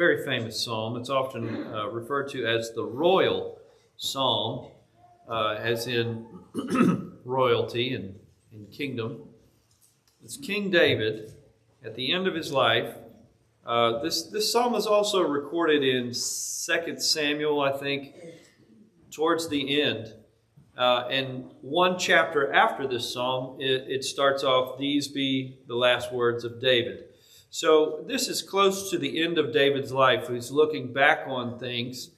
Very famous psalm. It's often referred to as the royal psalm, as in royalty and kingdom. It's King David at the end of his life. This psalm is also recorded in 2 Samuel, I think, towards the end. And one chapter after this psalm, it starts off, "These be the last words of David." So this is close to the end of David's life. He's looking back on things.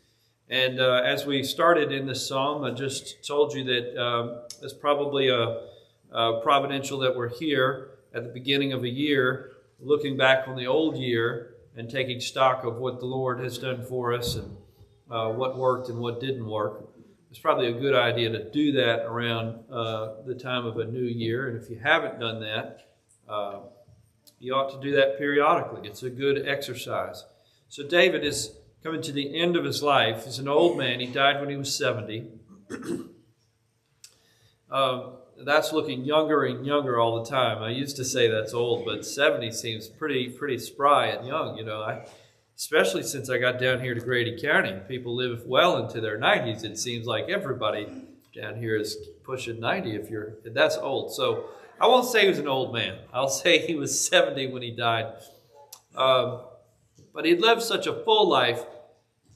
And as we started in this psalm, I just told you that it's probably a providential that we're here at the beginning of a year, looking back on the old year and taking stock of what the Lord has done for us and what worked and what didn't work. It's probably a good idea to do that around the time of a new year. And if you haven't done that, you ought to do that periodically. It's a good exercise. So David is coming to the end of his life. He's an old man. He died when he was 70. That's looking younger and younger all the time. I used to say that's old, but 70 seems pretty spry and young. You know, especially since I got down here to Grady County. People live well into their 90s. It seems like everybody down here is pushing 90 that's old. So I won't say he was an old man. I'll say he was 70 when he died. But he'd lived such a full life.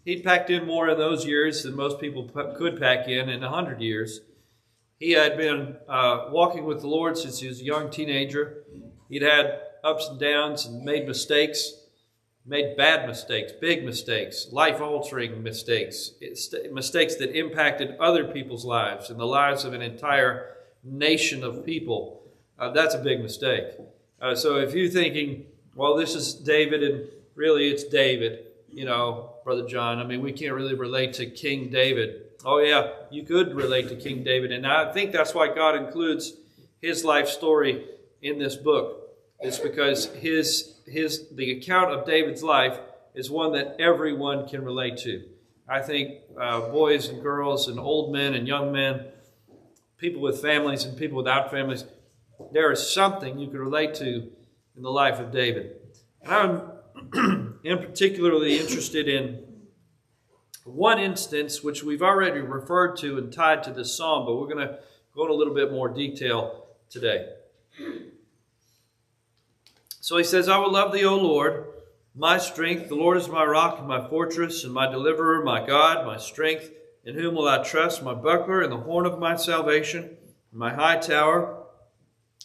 He'd packed in more in those years than most people could pack in 100 years. He had been walking with the Lord since he was a young teenager. He'd had ups and downs and made mistakes, made bad mistakes, big mistakes, life-altering mistakes, mistakes that impacted other people's lives and the lives of an entire nation of people. That's a big mistake. So if you're thinking, well, this is David and really it's David, you know, Brother John, I mean, we can't really relate to King David. Oh yeah, you could relate to King David. And I think that's why God includes his life story in this book. It's because the account of David's life is one that everyone can relate to. I think boys and girls and old men and young men, people with families and people without families, there is something you can relate to in the life of David. And I'm particularly interested in one instance, which we've already referred to and tied to this psalm, but we're going to go in a little bit more detail today. So he says, "I will love thee, O Lord, my strength. The Lord is my rock and my fortress and my deliverer, my God, my strength. In whom will I trust? My buckler and the horn of my salvation, my high tower.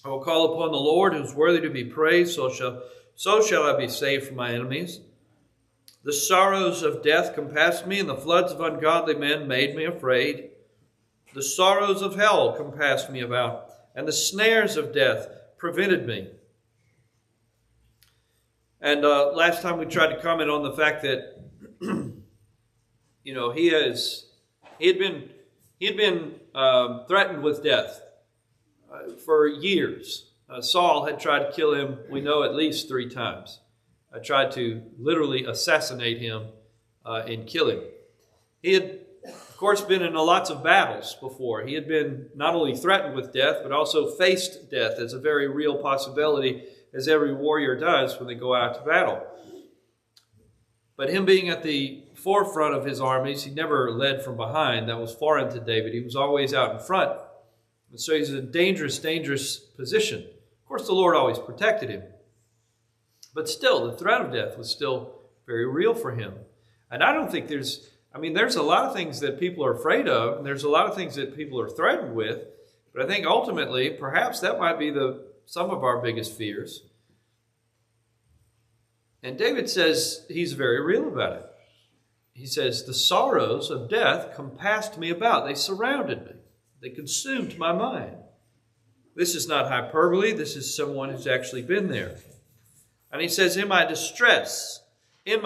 I will call upon the Lord, who is worthy to be praised. So shall I be saved from my enemies. The sorrows of death compassed me, and the floods of ungodly men made me afraid. The sorrows of hell compassed me about, and the snares of death prevented me." And last time we tried to comment on the fact that, you know, he had been threatened with death for years. Saul had tried to kill him, we know, at least 3 times. Tried to literally assassinate him and kill him. He had, of course, been in lots of battles before. He had been not only threatened with death, but also faced death as a very real possibility, as every warrior does when they go out to battle. But him being at the forefront of his armies, he never led from behind. That was foreign to David. He was always out in front. And so he's in a dangerous, dangerous position. Of course, the Lord always protected him. But still, the threat of death was still very real for him. And I don't think there's a lot of things that people are afraid of, and there's a lot of things that people are threatened with. But I think ultimately, perhaps that might be some of our biggest fears. And David says he's very real about it. He says, "The sorrows of death compassed me about." They surrounded me. They consumed my mind. This is not hyperbole. This is someone who's actually been there. And he says, in my distress, and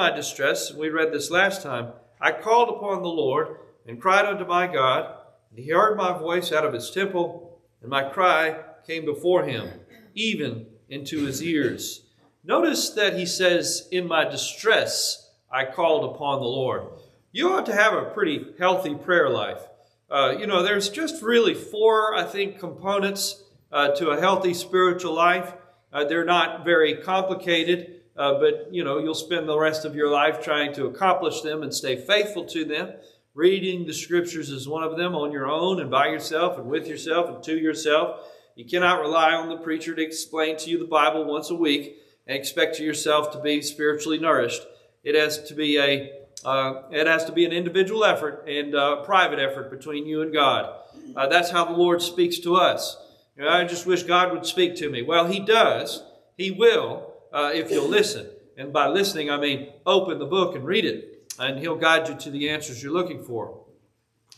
we read this last time, "I called upon the Lord and cried unto my God, and he heard my voice out of his temple, and my cry came before him, even into his ears." Notice that he says, in my distress, I called upon the Lord. You ought to have a pretty healthy prayer life. There's just really 4, I think, components to a healthy spiritual life. They're not very complicated. but you'll spend the rest of your life trying to accomplish them and stay faithful to them. Reading the Scriptures is one of them on your own and by yourself and with yourself and to yourself. You cannot rely on the preacher to explain to you the Bible once a week and expect yourself to be spiritually nourished. It has to be an individual effort and a private effort between you and God. That's how the Lord speaks to us. I just wish God would speak to me. Well, He does. He will if you'll listen. And by listening, I mean open the book and read it. And He'll guide you to the answers you're looking for.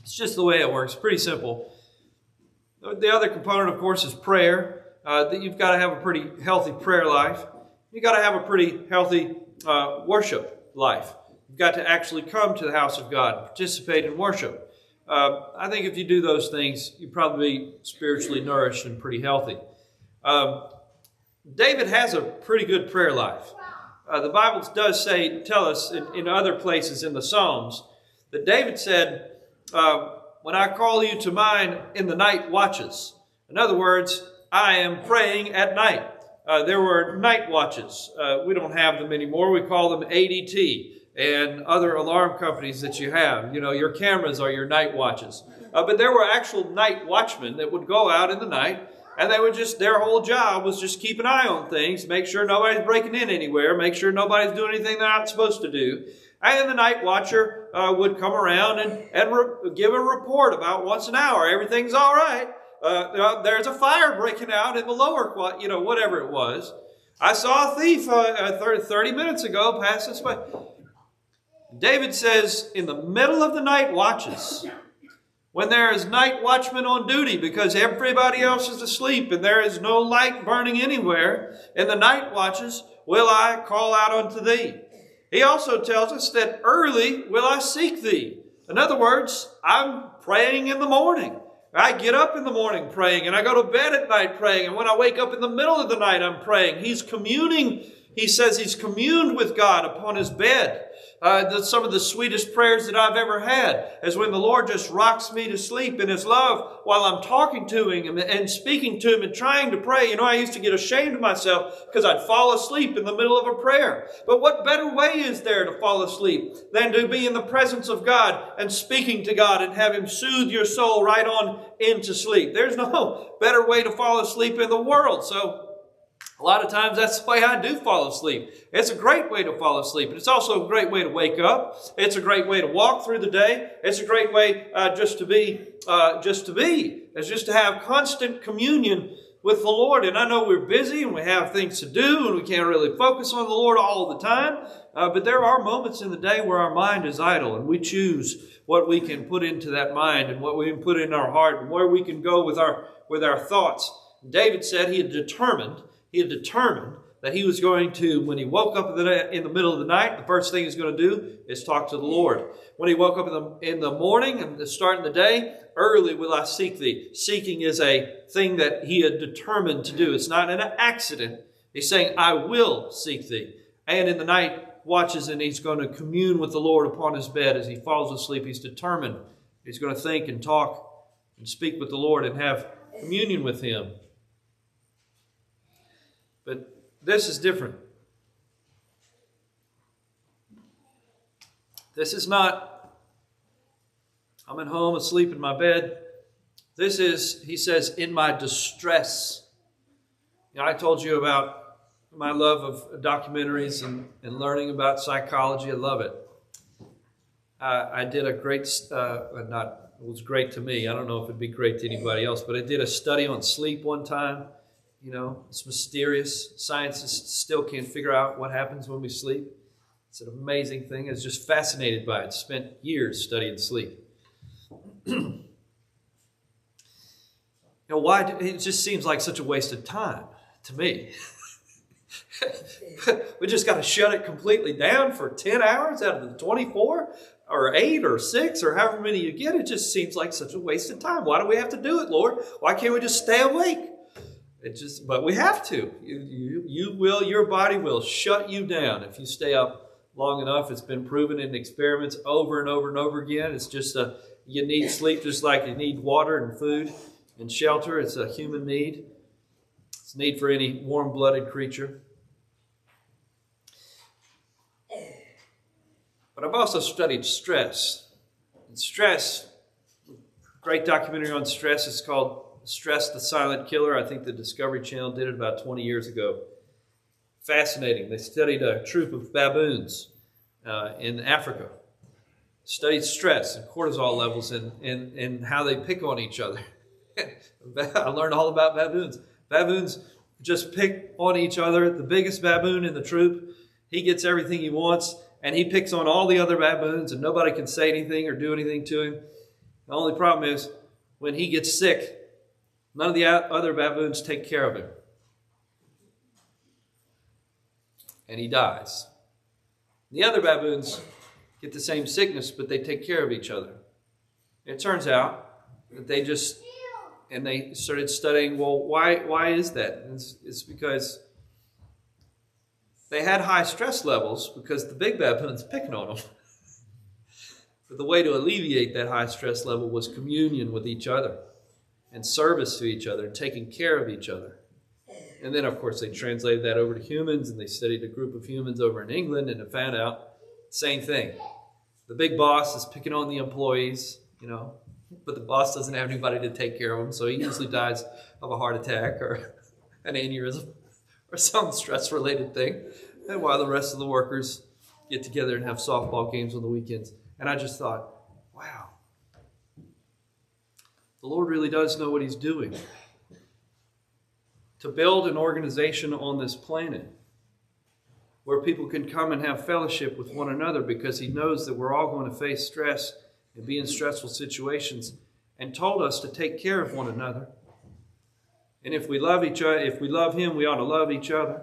It's just the way it works. Pretty simple. The other component, of course, is prayer. That you've got to have a pretty healthy prayer life. You've got to have a pretty healthy worship life. You've got to actually come to the house of God, participate in worship. I think if you do those things, you'll probably be spiritually nourished and pretty healthy. David has a pretty good prayer life. The Bible does tell us in other places in the Psalms that David said, when I call you to mind in the night watches. In other words, I am praying at night. There were night watches. We don't have them anymore. We call them ADT and other alarm companies that you have. Your cameras are your night watches. But there were actual night watchmen that would go out in the night, and they would their whole job was just keep an eye on things, make sure nobody's breaking in anywhere, make sure nobody's doing anything they're not supposed to do. And the night watcher would come around and give a report about once an hour. Everything's all right. There's a fire breaking out in the lower, whatever it was. I saw a thief 30 minutes ago pass this way. David says, in the middle of the night watches, when there is night watchmen on duty because everybody else is asleep and there is no light burning anywhere, in the night watches will I call out unto thee. He also tells us that early will I seek thee. In other words, I'm praying in the morning. I get up in the morning praying, and I go to bed at night praying, and when I wake up in the middle of the night, I'm praying. He's communing. He says he's communed with God upon his bed. Some of the sweetest prayers that I've ever had is when the Lord just rocks me to sleep in His love while I'm talking to Him and speaking to Him and trying to pray. I used to get ashamed of myself because I'd fall asleep in the middle of a prayer. But what better way is there to fall asleep than to be in the presence of God and speaking to God and have Him soothe your soul right on into sleep? There's no better way to fall asleep in the world. So a lot of times that's the way I do fall asleep. It's a great way to fall asleep. But it's also a great way to wake up. It's a great way to walk through the day. It's a great way just to be. It's just to have constant communion with the Lord. And I know we're busy and we have things to do and we can't really focus on the Lord all the time. But there are moments in the day where our mind is idle and we choose what we can put into that mind and what we can put in our heart and where we can go with our thoughts. David said he had determined that he was going to, when he woke up in the middle of the night, the first thing he's going to do is talk to the Lord. When he woke up in the morning and starting the day, early will I seek thee. Seeking is a thing that he had determined to do. It's not an accident. He's saying, I will seek thee. And in the night watches, and he's going to commune with the Lord upon his bed as he falls asleep. He's determined. He's going to think and talk and speak with the Lord and have communion with Him. But this is different. This is not, I'm at home asleep in my bed. This is, he says, in my distress. I told you about my love of documentaries and learning about psychology. I love it. I did a great, it was great to me. I don't know if it'd be great to anybody else, but I did a study on sleep one time. It's mysterious. Scientists still can't figure out what happens when we sleep. It's an amazing thing. I was just fascinated by it. Spent years studying sleep. Why? It just seems like such a waste of time to me. We just got to shut it completely down for 10 hours out of the 24 or 8 or 6 or however many you get. It just seems like such a waste of time. Why do we have to do it, Lord? Why can't we just stay awake? But we have to. Your body will shut you down if you stay up long enough. It's been proven in experiments over and over and over again. It's just you need sleep just like you need water and food and shelter. It's a human need. It's a need for any warm-blooded creature. But I've also studied stress. And stress, great documentary on stress, is called Stress, the Silent Killer. I think the Discovery Channel did it about 20 years ago. Fascinating. They studied a troop of baboons in Africa. Studied stress and cortisol levels and how they pick on each other. I learned all about baboons. Baboons just pick on each other. The biggest baboon in the troop, he gets everything he wants, and he picks on all the other baboons, and nobody can say anything or do anything to him. The only problem is when he gets sick, none of the other baboons take care of him. And he dies. The other baboons get the same sickness, but they take care of each other. It turns out that they started studying, well, why is that? It's because they had high stress levels because the big baboon's picking on them. But the way to alleviate that high stress level was communion with each other and service to each other and taking care of each other. And then, of course, they translated that over to humans, and they studied a group of humans over in England, and they found out the same thing. The big boss is picking on the employees, but the boss doesn't have anybody to take care of him, so he usually dies of a heart attack or an aneurysm or some stress-related thing, and while the rest of the workers get together and have softball games on the weekends. And I just thought, wow, the Lord really does know what He's doing. To build an organization on this planet where people can come and have fellowship with one another because He knows that we're all going to face stress and be in stressful situations, and told us to take care of one another. And if we love each other, if we love Him, we ought to love each other.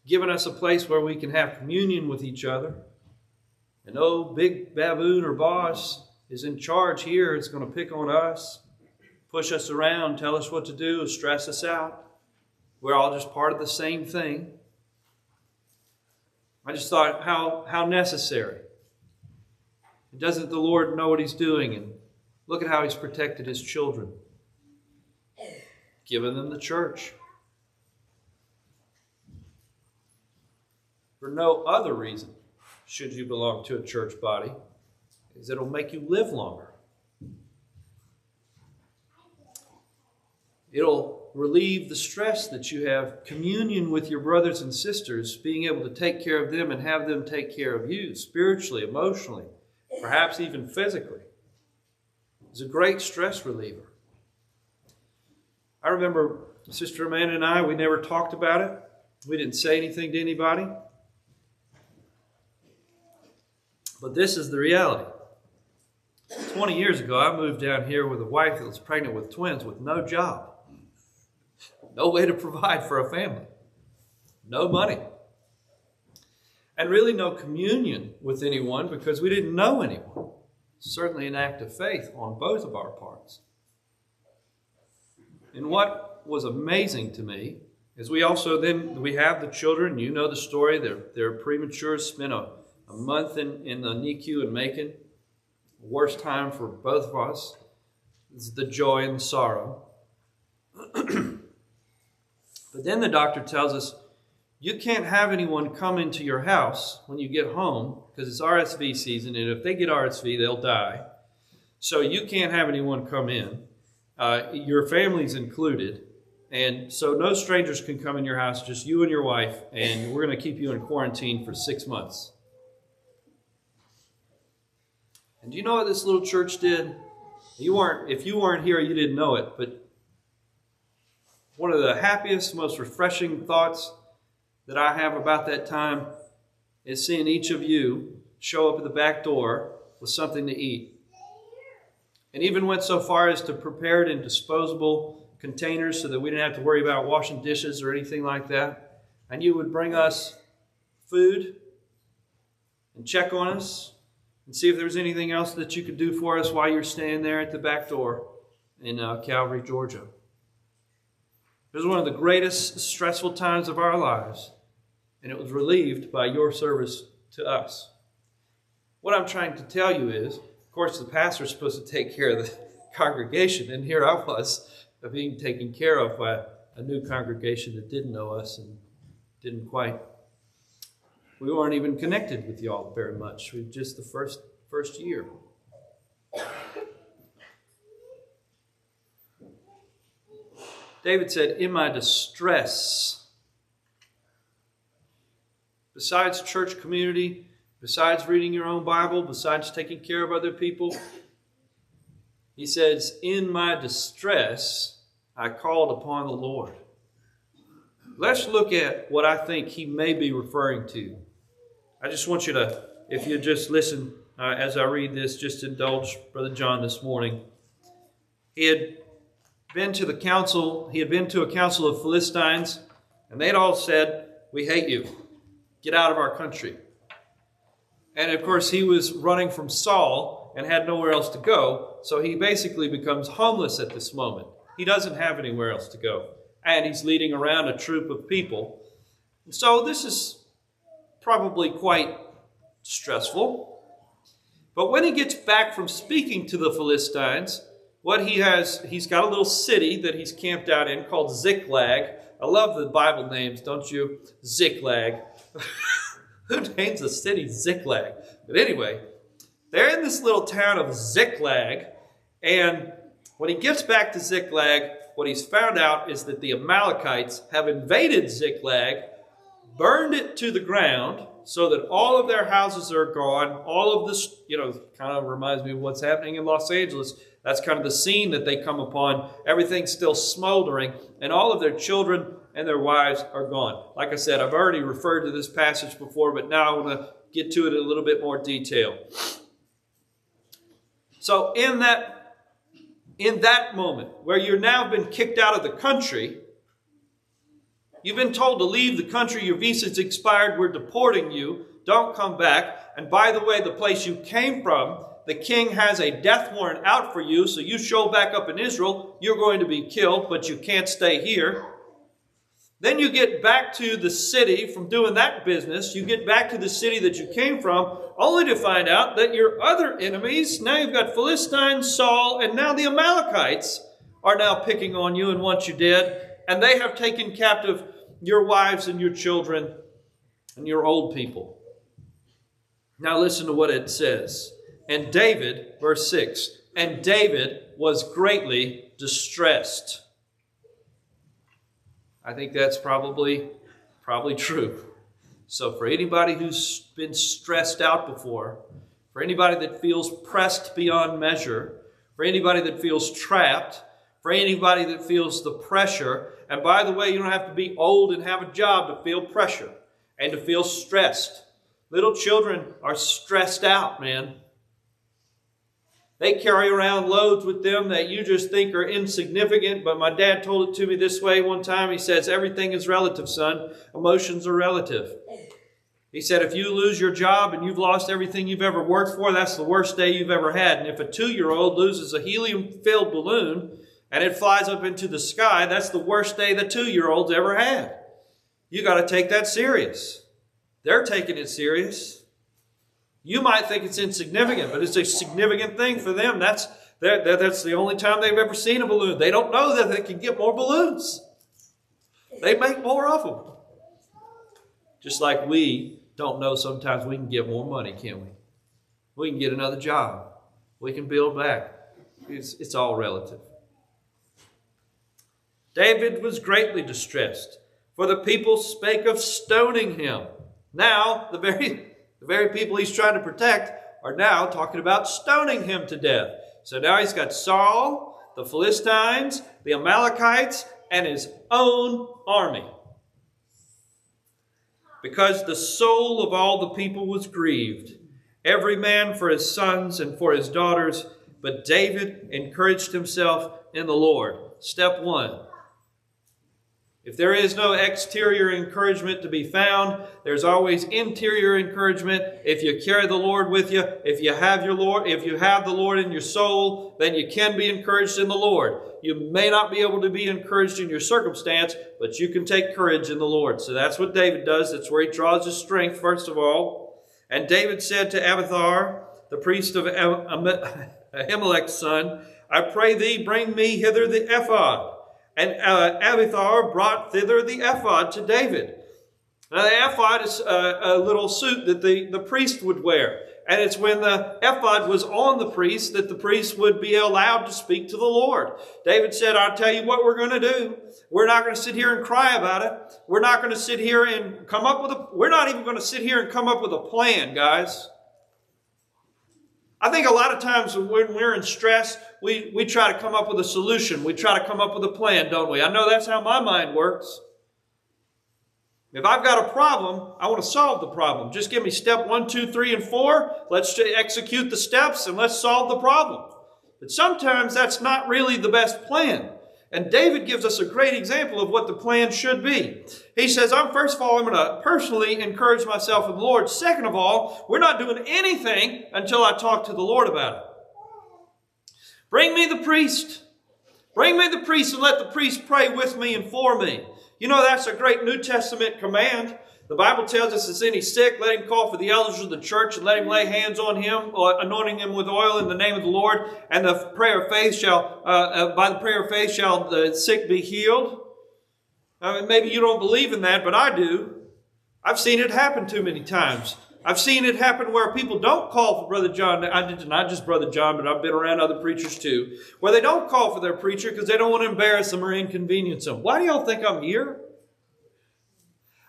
Given us a place where we can have communion with each other. And no big baboon or boss is in charge here. It's going to pick on us, push us around, tell us what to do, stress us out. We're all just part of the same thing. I just thought how necessary. Doesn't the Lord know what He's doing? And look at how He's protected His children. Given them the church. For no other reason should you belong to a church body, is it'll make you live longer. It'll relieve the stress that you have, communion with your brothers and sisters, being able to take care of them and have them take care of you, spiritually, emotionally, perhaps even physically. It's a great stress reliever. I remember Sister Amanda and I, we never talked about it. We didn't say anything to anybody. But this is the reality. 20 years ago, I moved down here with a wife that was pregnant with twins with no job. No way to provide for a family. No money. And really no communion with anyone because we didn't know anyone. Certainly an act of faith on both of our parts. And what was amazing to me is we have the children. You know the story. They're premature. Spent a month in the NICU in Macon. Worst time for both of us. It's the joy and the sorrow. But then the doctor tells us, you can't have anyone come into your house when you get home because it's RSV season, and if they get RSV, they'll die. So you can't have anyone come in. Your family's included. And so no strangers can come in your house, just you and your wife, and we're going to keep you in quarantine for 6 months. And do you know what this little church did? If you weren't here, you didn't know it, but one of the happiest, most refreshing thoughts that I have about that time is seeing each of you show up at the back door with something to eat. And even went so far as to prepare it in disposable containers so that we didn't have to worry about washing dishes or anything like that. And you would bring us food and check on us and see if there was anything else that you could do for us while you're staying there at the back door in Calvary, Georgia. It was one of the greatest stressful times of our lives, and it was relieved by your service to us. What I'm trying to tell you is, of course, the pastor is supposed to take care of the congregation, and here I was being taken care of by a new congregation that didn't know us and didn't quite We weren't even connected with y'all very much. We just the first year. David said, in my distress, besides church community, besides reading your own Bible, besides taking care of other people, he says, in my distress, I called upon the Lord. Let's look at what I think he may be referring to. I just want you to, if you just listen as I read this, just indulge Brother John this morning. He had been to a council of Philistines, and they'd all said, we hate you. Get out of our country. And of course, he was running from Saul and had nowhere else to go, so he basically becomes homeless at this moment. He doesn't have anywhere else to go. And he's leading around a troop of people. And so this is probably quite stressful. But when he gets back from speaking to the Philistines, he's got a little city that he's camped out in called Ziklag. I love the Bible names, don't you? Ziklag. Who names a city Ziklag? But anyway, they're in this little town of Ziklag, and when he gets back to Ziklag, what he's found out is that the Amalekites have invaded Ziklag, burned it to the ground so that all of their houses are gone. All of this, kind of reminds me of what's happening in Los Angeles. That's kind of the scene that they come upon. Everything's still smoldering, and all of their children and their wives are gone. Like I said, I've already referred to this passage before, but now I want to get to it in a little bit more detail. So in that moment where you've now been kicked out of the country, you've been told to leave the country, your visa's expired, we're deporting you, don't come back. And by the way, the place you came from, the king has a death warrant out for you, so you show back up in Israel, you're going to be killed, but you can't stay here. Then you get back to the city from doing that business. You get back to the city that you came from, only to find out that your other enemies, now you've got Philistines, Saul, and now the Amalekites are now picking on you and want you dead. And they have taken captive your wives and your children and your old people. Now listen to what it says. And David, verse 6, and David was greatly distressed. I think that's probably true. So for anybody who's been stressed out before, for anybody that feels pressed beyond measure, for anybody that feels trapped, for anybody that feels the pressure, and by the way, you don't have to be old and have a job to feel pressure and to feel stressed. Little children are stressed out, man. They carry around loads with them that you just think are insignificant, but my dad told it to me this way one time. He says, everything is relative, son. Emotions are relative. He said, if you lose your job and you've lost everything you've ever worked for, that's the worst day you've ever had. And if a 2-year-old loses a helium-filled balloon and it flies up into the sky, that's the worst day the 2-year-old's ever had. You got to take that serious. They're taking it serious. You might think it's insignificant, but it's a significant thing for them. That's the only time they've ever seen a balloon. They don't know that they can get more balloons. They make more of them. Just like we don't know sometimes we can get more money, can we? We can get another job. We can build back. It's all relative. David was greatly distressed, for the people spake of stoning him. Now, the very people he's trying to protect are now talking about stoning him to death. So now he's got Saul, the Philistines, the Amalekites, and his own army. Because the soul of all the people was grieved, every man for his sons and for his daughters, but David encouraged himself in the Lord. Step 1. If there is no exterior encouragement to be found, there's always interior encouragement. If you carry the Lord with you, if you have the Lord in your soul, then you can be encouraged in the Lord. You may not be able to be encouraged in your circumstance, but you can take courage in the Lord. So that's what David does. That's where he draws his strength, first of all. And David said to Abiathar, the priest of Ahimelech's son, I pray thee, bring me hither the ephod. And Abiathar brought thither the ephod to David. Now, the ephod is a little suit that the priest would wear. And it's when the ephod was on the priest that the priest would be allowed to speak to the Lord. David said, I'll tell you what we're going to do. We're not going to sit here and cry about it. We're not going to sit here and we're not even going to sit here and come up with a plan, guys. I think a lot of times when we're in stress, we try to come up with a solution. We try to come up with a plan, don't we? I know that's how my mind works. If I've got a problem, I want to solve the problem. Just give me step 1, 2, 3, and 4. Let's execute the steps and let's solve the problem. But sometimes that's not really the best plan. And David gives us a great example of what the plan should be. He says, first of all, I'm going to personally encourage myself in the Lord. Second of all, we're not doing anything until I talk to the Lord about it. Bring me the priest. Bring me the priest and let the priest pray with me and for me. You know, that's a great New Testament command. The Bible tells us, is any sick, let him call for the elders of the church and let him lay hands on him, anointing him with oil in the name of the Lord. And the prayer of faith by the prayer of faith shall the sick be healed. Maybe you don't believe in that, but I do. I've seen it happen too many times. I've seen it happen where people don't call for Brother John. Not just Brother John, but I've been around other preachers too, where they don't call for their preacher because they don't want to embarrass them or inconvenience them. Why do y'all think I'm here?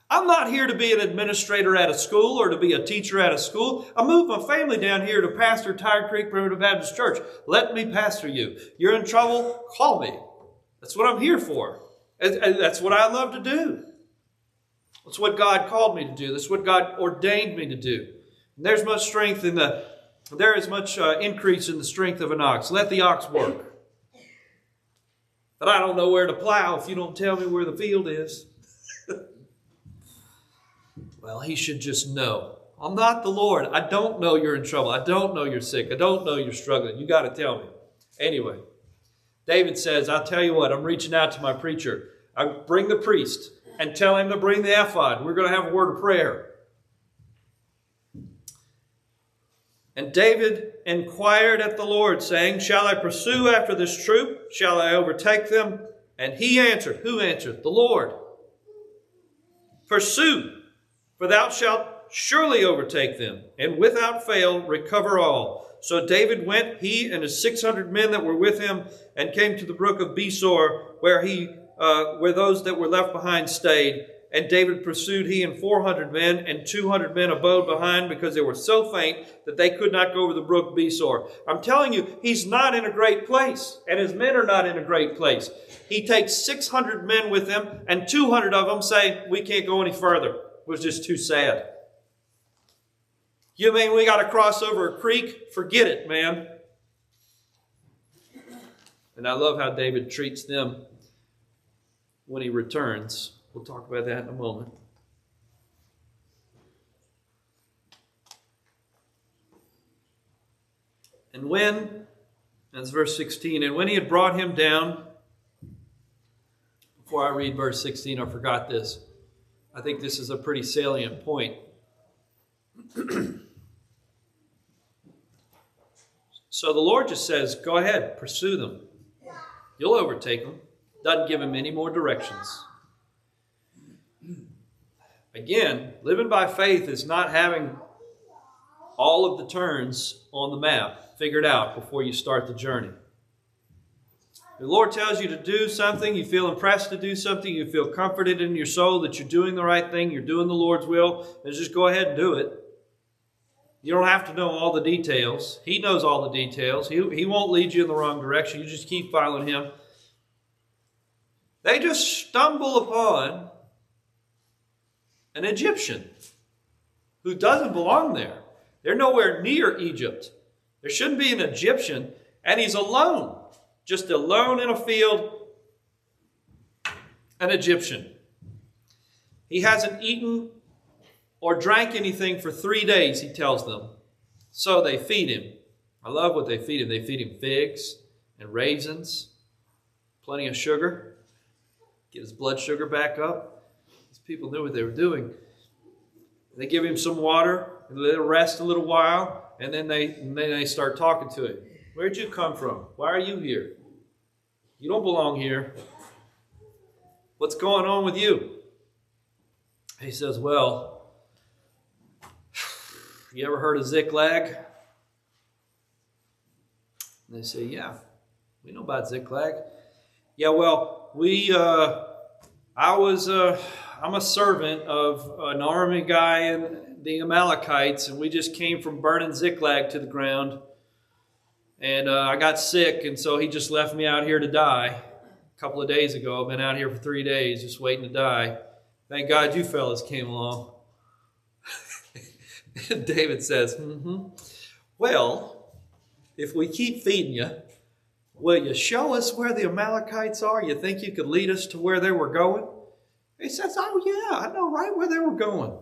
I'm not here to be an administrator at a school or to be a teacher at a school. I moved my family down here to pastor Tiger Creek Primitive Baptist Church. Let me pastor you. You're in trouble? Call me. That's what I'm here for. And that's what I love to do. That's what God called me to do. That's what God ordained me to do. And there's much strength there is much increase in the strength of an ox. Let the ox work. But I don't know where to plow if you don't tell me where the field is. Well, he should just know. I'm not the Lord. I don't know you're in trouble. I don't know you're sick. I don't know you're struggling. You got to tell me. Anyway, David says, I'll tell you what, I'm reaching out to my preacher. I bring the priest and tell him to bring the ephod. We're going to have a word of prayer. And David inquired at the Lord, saying, shall I pursue after this troop? Shall I overtake them? And he answered. Who answered? The Lord. Pursue, for thou shalt surely overtake them, and without fail recover all. So David went, he and his 600 men that were with him, and came to the brook of Besor, where those that were left behind stayed. And David pursued, he and 400 men, and 200 men abode behind, because they were so faint that they could not go over the brook Besor. I'm telling you, he's not in a great place, and his men are not in a great place. He takes 600 men with him, and 200 of them say, we can't go any further. It was just too sad. You mean we got to cross over a creek? Forget it, man. And I love how David treats them when he returns. We'll talk about that in a moment. And that's verse 16, and when he had brought him down, before I read verse 16, I forgot this. I think this is a pretty salient point. So the Lord just says, go ahead, pursue them. You'll overtake them. Doesn't give him any more directions. Again, living by faith is not having all of the turns on the map figured out before you start the journey. The Lord tells you to do something, you feel impressed to do something, you feel comforted in your soul that you're doing the right thing, you're doing the Lord's will, then just go ahead and do it. You don't have to know all the details. He knows all the details. He won't lead you in the wrong direction. You just keep following him. They just stumble upon an Egyptian who doesn't belong there. They're nowhere near Egypt. There shouldn't be an Egyptian, and he's alone. Just alone in a field, an Egyptian. He hasn't eaten or drank anything for 3 days, he tells them. So they feed him. I love what they feed him. They feed him figs and raisins, plenty of sugar, get his blood sugar back up. These people knew what they were doing. They give him some water, and let him rest a little while, and then they start talking to him. Where'd you come from? Why are you here? You don't belong here. What's going on with you? He says, well, you ever heard of Ziklag? And they say, yeah, we know about Ziklag. Yeah, well, I'm a servant of an army guy in the Amalekites, and we just came from burning Ziklag to the ground. And I got sick, and so he just left me out here to die a couple of days ago. I've been out here for 3 days just waiting to die. Thank God you fellas came along. David says, well, if we keep feeding you, will you show us where the Amalekites are? You think you could lead us to where they were going? He says, oh yeah, I know right where they were going.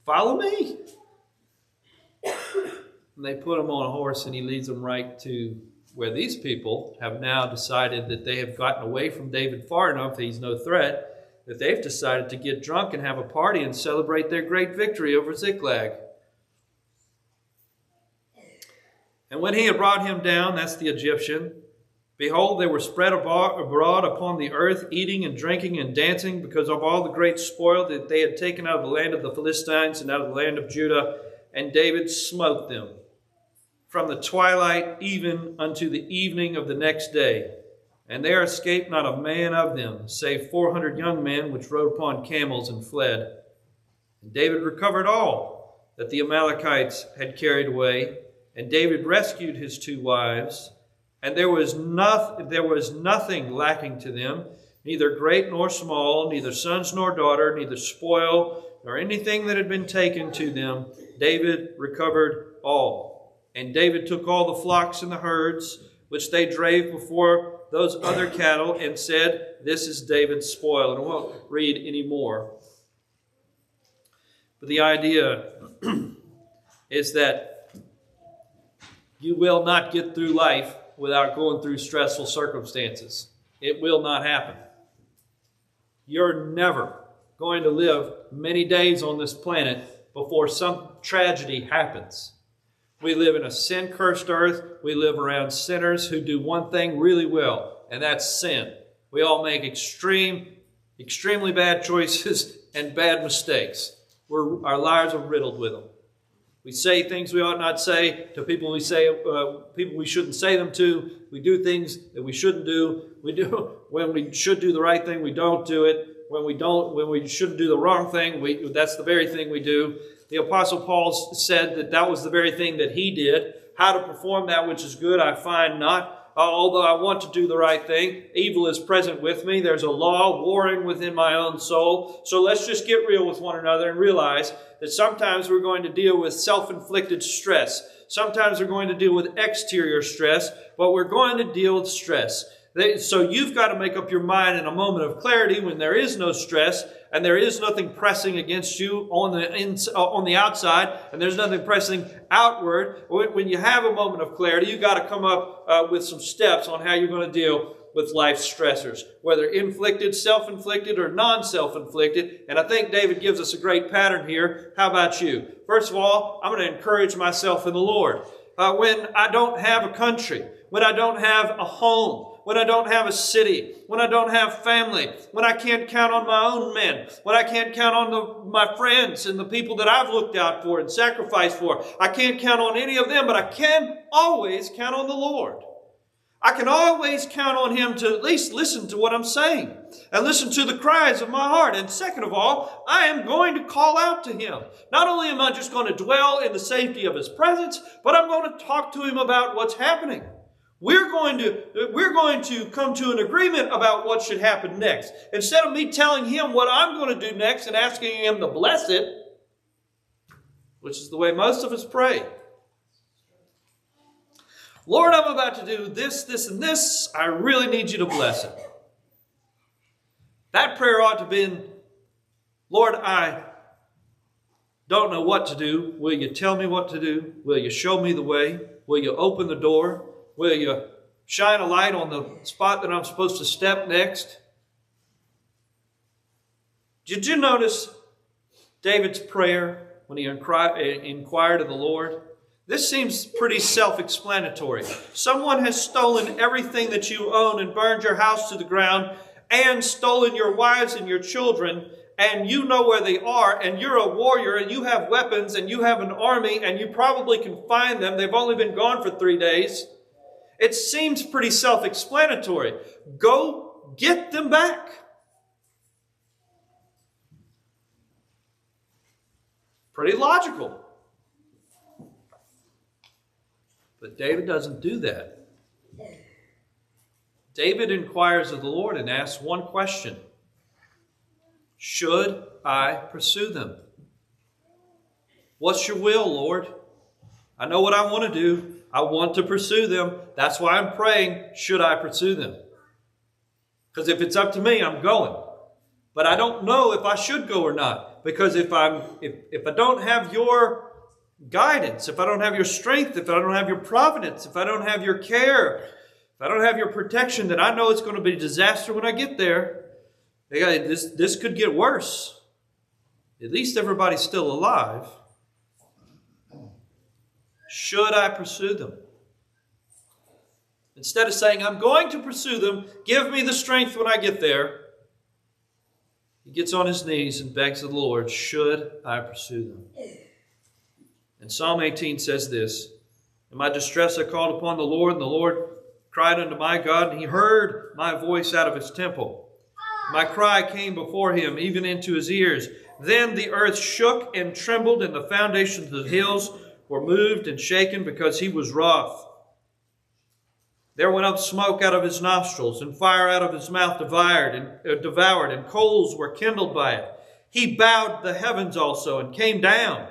Follow me. And they put him on a horse, and he leads them right to where these people have now decided that they have gotten away from David far enough that he's no threat, that they've decided to get drunk and have a party and celebrate their great victory over Ziklag. And when he had brought him down, that's the Egyptian, behold, they were spread abroad upon the earth, eating and drinking and dancing, because of all the great spoil that they had taken out of the land of the Philistines and out of the land of Judah. And David smote them from the twilight even unto the evening of the next day. And there escaped not a man of them, save 400 young men, which rode upon camels and fled. And David recovered all that the Amalekites had carried away. And David rescued his 2 wives. And there was nothing lacking to them, neither great nor small, neither sons nor daughter, neither spoil, nor anything that had been taken to them. David recovered all. And David took all the flocks and the herds, which they drave before those other cattle, and said, this is David's spoil. And I won't read any more. But the idea is that you will not get through life without going through stressful circumstances. It will not happen. You're never going to live many days on this planet before some tragedy happens. We live in a sin-cursed earth. We live around sinners who do one thing really well, and that's sin. We all make extremely bad choices and bad mistakes. Our lives are riddled with them. We say things we ought not say to people people we shouldn't say them to. We do things that we shouldn't do. When we should do the right thing, we don't do it. When we shouldn't do the wrong thing, that's the very thing we do. The Apostle Paul said that was the very thing that he did. How to perform that which is good, I find not. Although I want to do the right thing, evil is present with me. There's a law warring within my own soul. So let's just get real with one another and realize that sometimes we're going to deal with self-inflicted stress. Sometimes we're going to deal with exterior stress, but we're going to deal with stress. So you've got to make up your mind in a moment of clarity when there is no stress and there is nothing pressing against you on the outside, and there's nothing pressing outward. When you have a moment of clarity, you've got to come up with some steps on how you're going to deal with life's stressors, whether inflicted, self-inflicted, or non-self-inflicted. And I think David gives us a great pattern here. How about you? First of all, I'm going to encourage myself in the Lord. When I don't have a country, when I don't have a home, when I don't have a city, when I don't have family, when I can't count on my own men, when I can't count on my friends and the people that I've looked out for and sacrificed for. I can't count on any of them, but I can always count on the Lord. I can always count on Him to at least listen to what I'm saying and listen to the cries of my heart. And second of all, I am going to call out to Him. Not only am I just going to dwell in the safety of His presence, but I'm going to talk to Him about what's happening. We're going to come to an agreement about what should happen next. Instead of me telling Him what I'm going to do next and asking Him to bless it, which is the way most of us pray. Lord, I'm about to do this, this, and this. I really need you to bless it. That prayer ought to have been, Lord, I don't know what to do. Will you tell me what to do? Will you show me the way? Will you open the door? Will you shine a light on the spot that I'm supposed to step next? Did you notice David's prayer when he inquired of the Lord? This seems pretty self-explanatory. Someone has stolen everything that you own and burned your house to the ground and stolen your wives and your children, and you know where they are, and you're a warrior, and you have weapons, and you have an army, and you probably can find them. They've only been gone for 3 days. It seems pretty self-explanatory. Go get them back. Pretty logical. But David doesn't do that. David inquires of the Lord and asks one question. Should I pursue them? What's your will, Lord? I know what I want to do. I want to pursue them. That's why I'm praying, should I pursue them? Because if it's up to me, I'm going. But I don't know if I should go or not. Because if I don't have your guidance, if I don't have your strength, if I don't have your providence, if I don't have your care, if I don't have your protection, then I know it's going to be a disaster when I get there. This could get worse. At least everybody's still alive. Should I pursue them? Instead of saying, I'm going to pursue them, give me the strength when I get there, he gets on his knees and begs the Lord, should I pursue them? And Psalm 18 says this, in my distress I called upon the Lord, and the Lord cried unto my God, and he heard my voice out of his temple. My cry came before him, even into his ears. Then the earth shook and trembled, and the foundations of the hills were moved and shaken, because he was wroth. There went up smoke out of his nostrils, and fire out of his mouth devoured, and coals were kindled by it. He bowed the heavens also, and came down,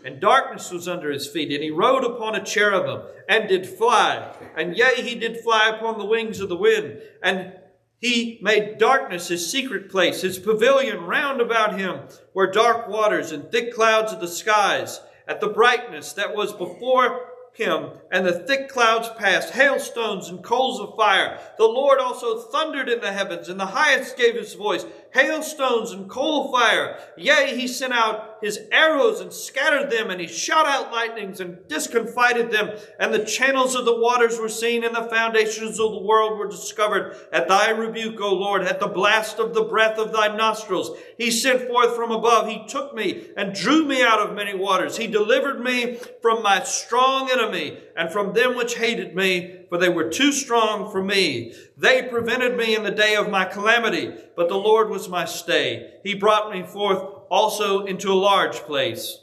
and darkness was under his feet. And he rode upon a cherubim, and did fly. And yea, he did fly upon the wings of the wind. And he made darkness his secret place. His pavilion round about him were dark waters and thick clouds of the skies. At the brightness that was before him, and the thick clouds passed, hailstones and coals of fire. The Lord also thundered in the heavens, and the highest gave his voice, hailstones and coal fire. Yea, he sent out his arrows and scattered them, and he shot out lightnings and discomfited them. And the channels of the waters were seen, and the foundations of the world were discovered. At thy rebuke, O Lord, at the blast of the breath of thy nostrils, he sent forth from above. He took me and drew me out of many waters. He delivered me from my strong enemy and from them which hated me, for they were too strong for me. They prevented me in the day of my calamity, but the Lord was my stay. He brought me forth also into a large place.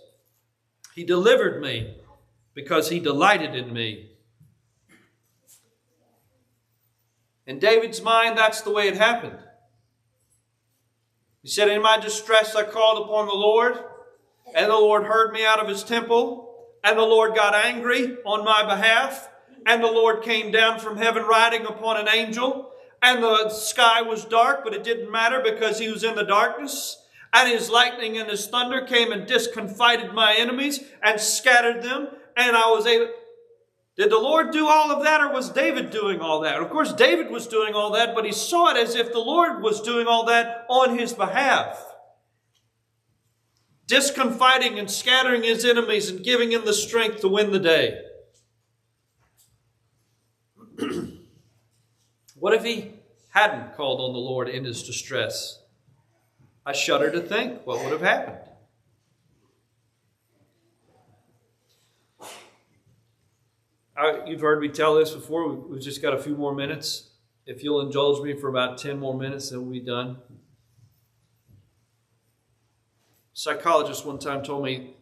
He delivered me because he delighted in me. In David's mind, that's the way it happened. He said, in my distress I called upon the Lord, and the Lord heard me out of his temple, and the Lord got angry on my behalf, and the Lord came down from heaven riding upon an angel, and the sky was dark, but it didn't matter because he was in the darkness. And his lightning and his thunder came and discomfited my enemies and scattered them. And I was able... Did the Lord do all of that, or was David doing all that? Of course, David was doing all that, but he saw it as if the Lord was doing all that on his behalf. Discomfiting and scattering his enemies and giving him the strength to win the day. What if he hadn't called on the Lord in his distress? I shudder to think what would have happened. You've heard me tell this before. We've just got a few more minutes. If you'll indulge me for about 10 more minutes, then we'll be done. A psychologist one time told me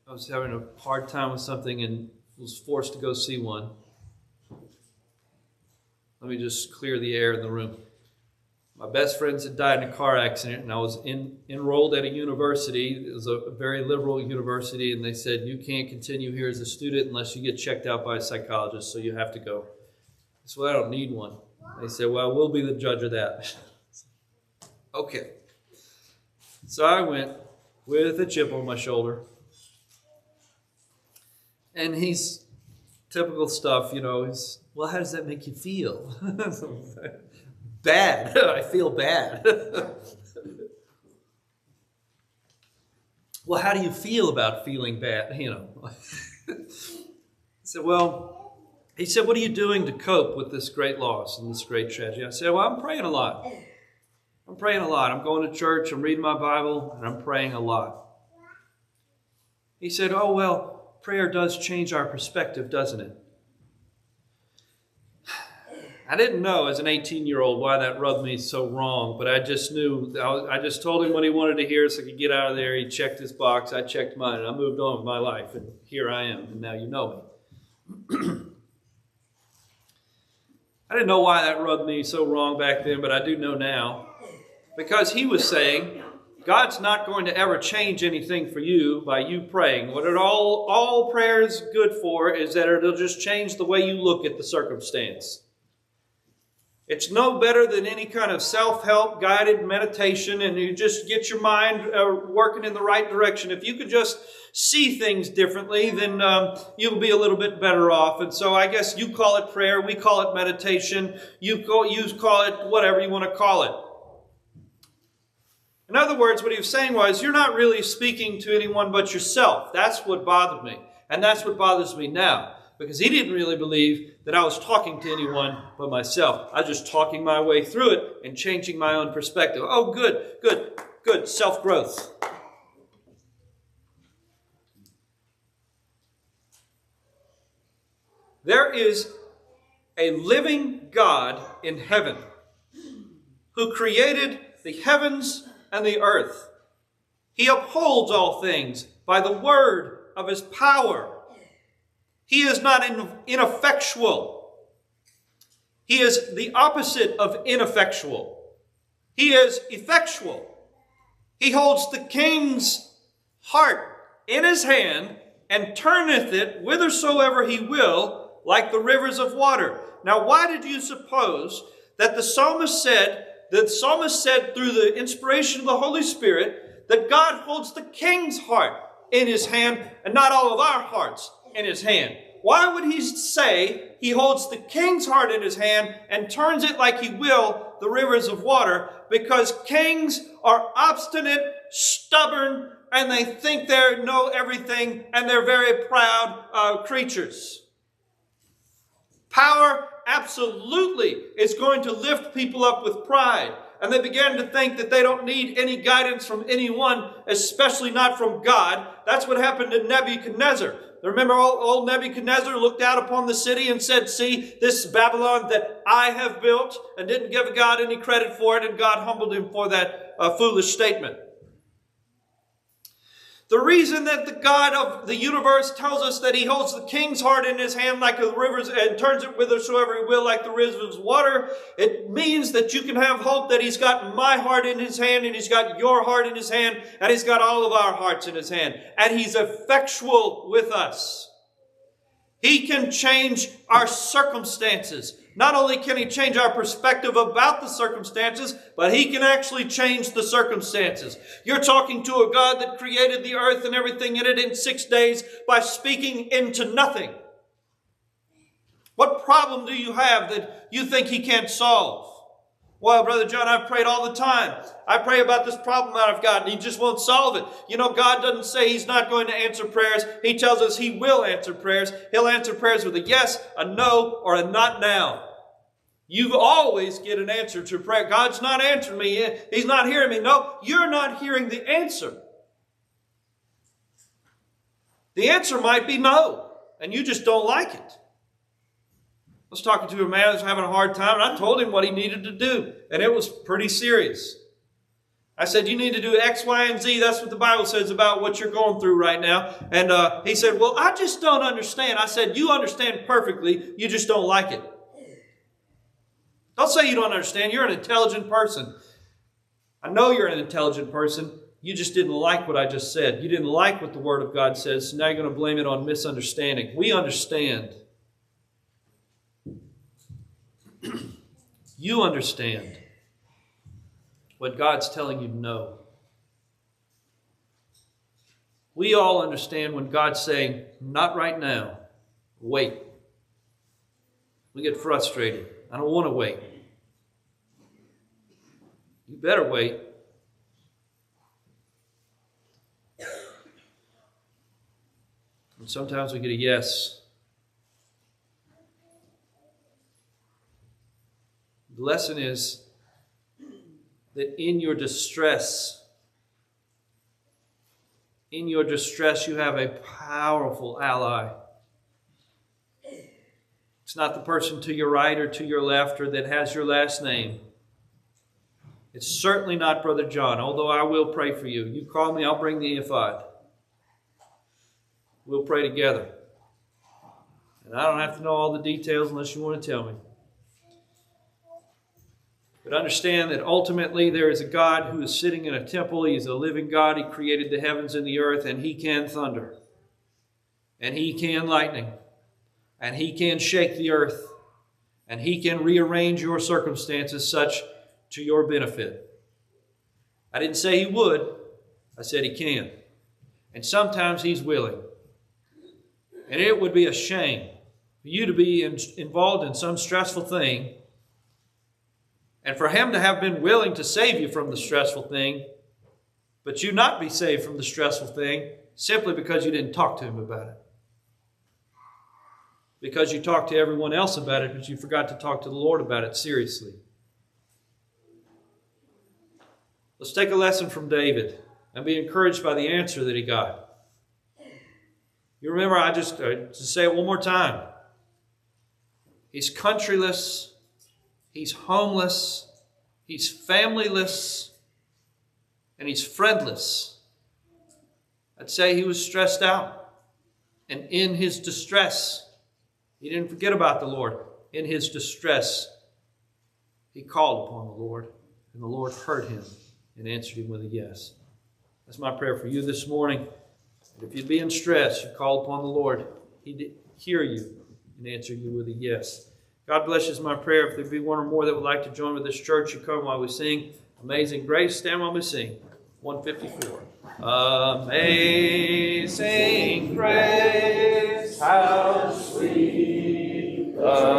I was having a hard time with something and was forced to go see one. Let me just clear the air in the room. My best friends had died in a car accident, and I was enrolled at a university. It was a very liberal university, and they said, you can't continue here as a student unless you get checked out by a psychologist, so you have to go. I said, well, I don't need one. They said, well, we'll be the judge of that. Okay. So I went with a chip on my shoulder. And he's typical stuff, he's, well, how does that make you feel? Bad. I feel bad. Well, how do you feel about feeling bad? I said, well, he said, what are you doing to cope with this great loss and this great tragedy? I said, well, I'm praying a lot. I'm praying a lot. I'm going to church, I'm reading my Bible, and I'm praying a lot. He said, oh, well, prayer does change our perspective, doesn't it? I didn't know as an 18-year-old why that rubbed me so wrong, but I just knew. I just told him what he wanted to hear so I could get out of there. He checked his box. I checked mine, and I moved on with my life, and here I am, and now you know me. I didn't know why that rubbed me so wrong back then, but I do know now. Because he was saying, God's not going to ever change anything for you by you praying. What all prayer is good for is that it'll just change the way you look at the circumstance. It's no better than any kind of self-help guided meditation, and you just get your mind working in the right direction. If you could just see things differently, then you'll be a little bit better off. And so I guess you call it prayer, we call it meditation, you call it whatever you want to call it. In other words, what he was saying was, you're not really speaking to anyone but yourself. That's what bothered me. And that's what bothers me now. Because he didn't really believe that I was talking to anyone but myself. I was just talking my way through it and changing my own perspective. Oh, good. Self-growth. There is a living God in heaven who created the heavens and the earth. He upholds all things by the word of his power. He is not ineffectual. He is the opposite of ineffectual. He is effectual. He holds the king's heart in his hand and turneth it whithersoever he will, like the rivers of water. Now, why did you suppose that the psalmist said through the inspiration of the Holy Spirit that God holds the king's heart in his hand and not all of our hearts in his hand? Why would he say he holds the king's heart in his hand and turns it like he will the rivers of water? Because kings are obstinate, stubborn, and they think they know everything, and they're very proud creatures. Power absolutely is going to lift people up with pride. And they began to think that they don't need any guidance from anyone, especially not from God. That's what happened to Nebuchadnezzar. Remember, old Nebuchadnezzar looked out upon the city and said, see, this Babylon that I have built, and didn't give God any credit for it, and God humbled him for that foolish statement. The reason that the God of the universe tells us that he holds the king's heart in his hand like the rivers and turns it whithersoever he will like the rivers of water, it means that you can have hope that he's got my heart in his hand and he's got your heart in his hand and he's got all of our hearts in his hand. And he's effectual with us. He can change our circumstances. Not only can he change our perspective about the circumstances, but he can actually change the circumstances. You're talking to a God that created the earth and everything in it in 6 days by speaking into nothing. What problem do you have that you think he can't solve? Well, Brother John, I've prayed all the time. I pray about this problem that I've got, and he just won't solve it. You know, God doesn't say he's not going to answer prayers. He tells us he will answer prayers. He'll answer prayers with a yes, a no, or a not now. You always get an answer to prayer. God's not answering me. He's not hearing me. No, you're not hearing the answer. The answer might be no, and you just don't like it. I was talking to a man who was having a hard time, and I told him what he needed to do, and it was pretty serious. I said, you need to do X, Y, and Z. That's what the Bible says about what you're going through right now. And he said, well, I just don't understand. I said, you understand perfectly. You just don't like it. Don't say you don't understand. You're an intelligent person. I know you're an intelligent person. You just didn't like what I just said. You didn't like what the Word of God says, so now you're going to blame it on misunderstanding. We understand. You understand what God's telling you to know. We all understand when God's saying, not right now, wait. We get frustrated. I don't want to wait. You better wait. And sometimes we get a yes. The lesson is, that in your distress, you have a powerful ally. It's not the person to your right or to your left or that has your last name. It's certainly not Brother John, although I will pray for you. You call me, I'll bring the ephod. We'll pray together. And I don't have to know all the details unless you want to tell me. But understand that ultimately there is a God who is sitting in a temple. He is a living God. He created the heavens and the earth, and He can thunder. And He can lightning. And He can shake the earth. And He can rearrange your circumstances such to your benefit. I didn't say He would. I said He can. And sometimes He's willing. And it would be a shame for you to be involved in some stressful thing and for Him to have been willing to save you from the stressful thing, but you not be saved from the stressful thing simply because you didn't talk to Him about it. Because you talked to everyone else about it, but you forgot to talk to the Lord about it seriously. Let's take a lesson from David and be encouraged by the answer that he got. You remember, I just to say it one more time. He's countryless. He's homeless. He's familyless. And he's friendless. I'd say he was stressed out. And in his distress, he didn't forget about the Lord. In his distress, he called upon the Lord. And the Lord heard him and answered him with a yes. That's my prayer for you this morning. If you'd be in stress, you call upon the Lord. He'd hear you and answer you with a yes. God bless you is my prayer. If there be one or more that would like to join with this church, you come while we sing Amazing Grace. Stand while we sing 154. Amazing grace, how sweet the